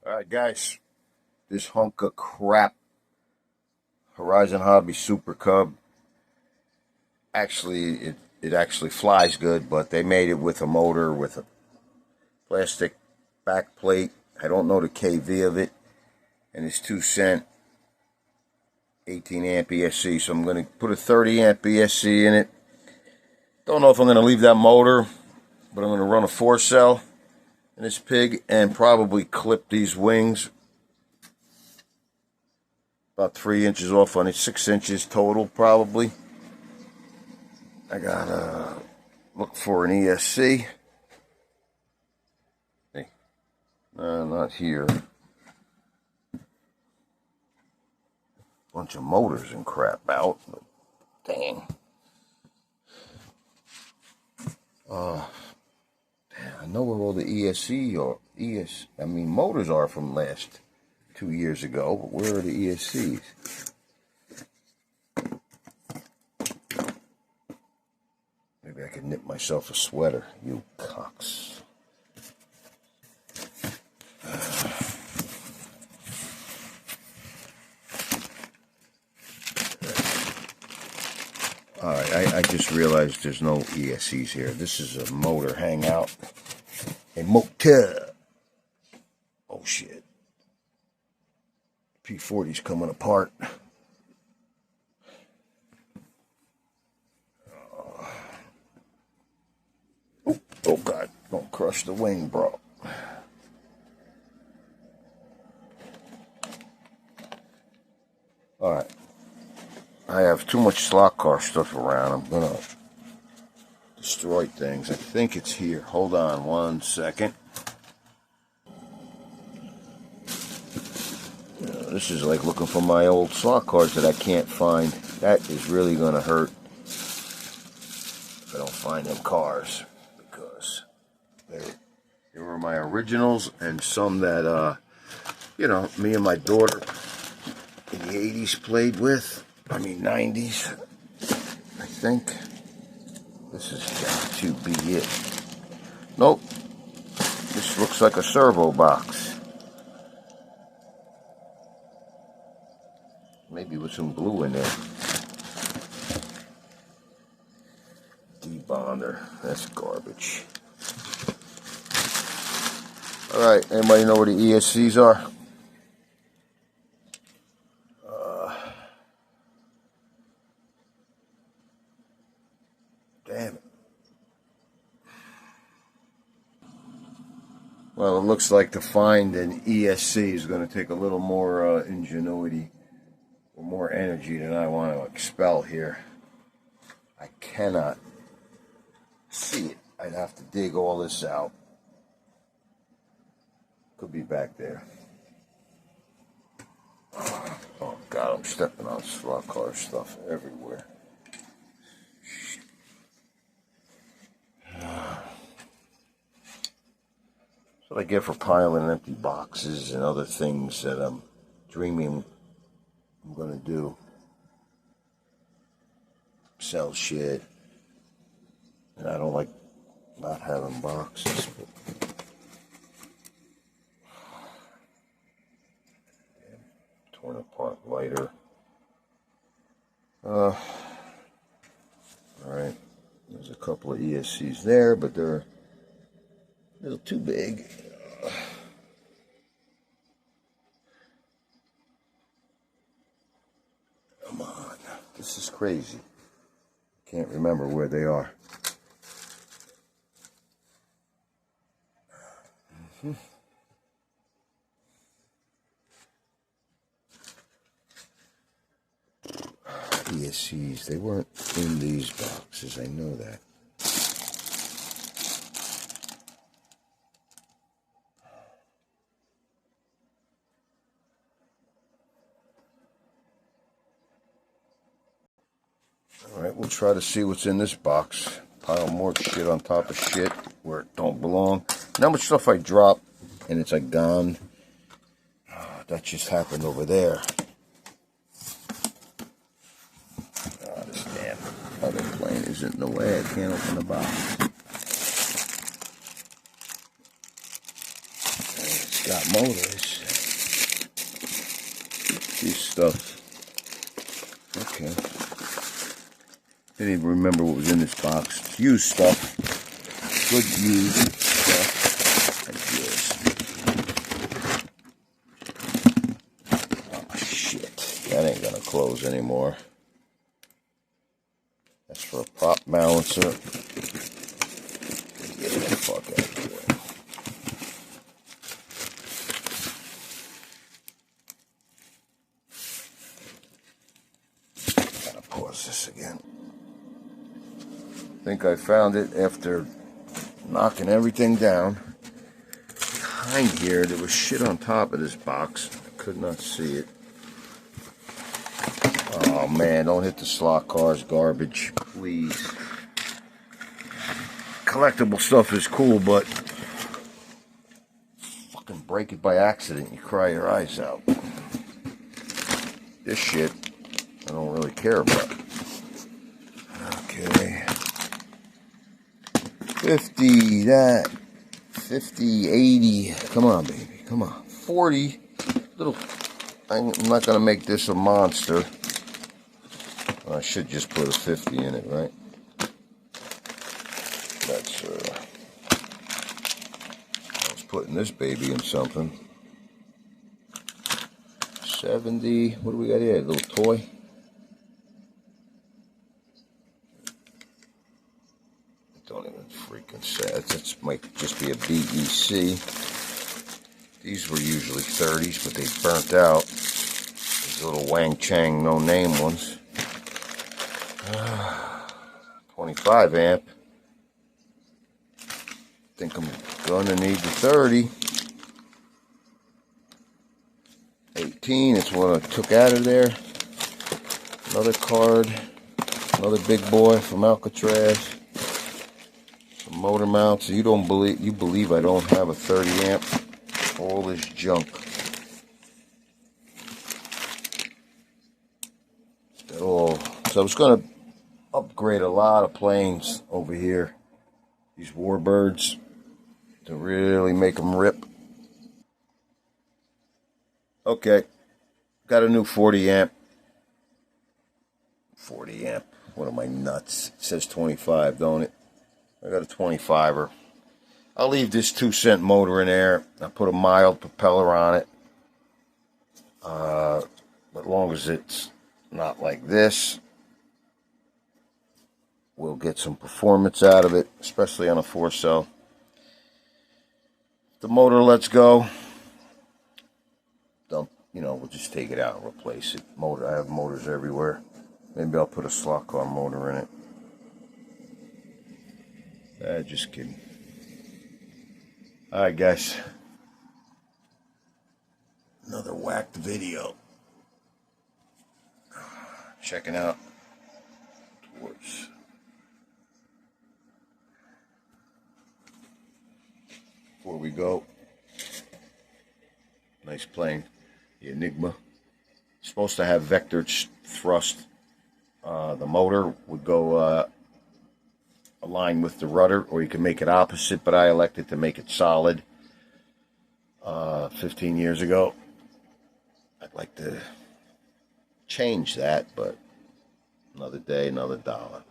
Alright guys, this hunk of crap Horizon Hobby Super Cub, actually it actually flies good, but they made it with a motor with a plastic back plate. I don't know the KV of it, and it's 2 cent 18 amp ESC, so I'm going to put a 30 amp ESC in it. Don't know if I'm going to leave that motor, but I'm going to run a 4-cell in this pig and probably clip these wings about 3 inches off on it, 6 inches total probably. I gotta look for an ESC. Hey, not here. Bunch of motors and crap out, but dang. I know where all the motors are from last 2 years ago, but where are the ESCs? Maybe I could knit myself a sweater, you cocks. Alright, I just realized there's no ESCs here. This is a motor hangout. A motor. Oh shit. P40's coming apart. Oh god, don't crush the wing, bro. Alright. I have too much slot car stuff around. I'm gonna destroy things. I think it's here. Hold on 1 second. This is like looking for my old slot cars that I can't find. That is really gonna hurt if I don't find them cars, because they were my originals and some that me and my daughter in the 80s played with. 90s, I think. This is got to be it. Nope. This looks like a servo box. Maybe with some glue in there. Debonder. That's garbage. Alright, anybody know where the ESCs are? Damn it. Well, it looks like to find an ESC is going to take a little more ingenuity or more energy than I want to expel here. I cannot see it. I'd have to dig all this out. Could be back there. Oh god, I'm stepping on slot car stuff everywhere. That's what I get for piling empty boxes and other things that I'm dreaming I'm gonna do. Sell shit. And I don't like not having boxes. But torn apart lighter. Alright. There's a couple of ESCs there, but they're a little too big. Come on. This is crazy. Can't remember where they are. ESCs, they weren't in these boxes, I know that. Alright, we'll try to see what's in this box. Pile more shit on top of shit where it don't belong. And how much stuff I drop and it's like gone. That just happened over there. This damn other plane isn't in the way. I can't open the box. It's got motors. These stuff. Okay. Didn't even remember what was in this box. It's used stuff. Good used stuff. Like this. Oh shit. That ain't gonna close anymore. That's for a prop balancer. Get the fuck out of here. Gotta pause this again. I think I found it after knocking everything down. Behind here, there was shit on top of this box. I could not see it. Oh man, don't hit the slot cars, garbage, please. Collectible stuff is cool, but fucking break it by accident, you cry your eyes out. This shit, I don't really care about. Okay. 50, that. 50, 80. Come on, baby. Come on. 40. Little. I'm not going to make this a monster. I should just put a 50 in it, right? That's, I was putting this baby in something. 70. What do we got here? A little toy. Don't even freaking say it. That might just be a BEC. These were usually 30s, but they burnt out. These little Wang Chang no name ones. 25 amp. Think I'm gonna need the 30. 18, it's what I took out of there. Another card. Another big boy from Alcatraz. Some motor mounts. You believe I don't have a 30 amp. All this junk. So I was gonna upgrade a lot of planes over here. These Warbirds to really make them rip. Okay, got a new 40 amp. 40 amp. What am I, nuts? It says 25, don't it? I got a 25er. I'll leave this 2-cent motor in there. I'll put a mild propeller on it. As long as it's not like this, we'll get some performance out of it, especially on a 4-cell. The motor lets go. We'll just take it out and replace it. I have motors everywhere. Maybe I'll put a slot car motor in it. Just kidding. Alright guys. Another whacked video. Checking out towards before we go. Nice plane. The Enigma. Supposed to have vector thrust. The motor would go align with the rudder, or you can make it opposite, but I elected to make it solid 15 years ago. I'd like to change that, but another day, another dollar.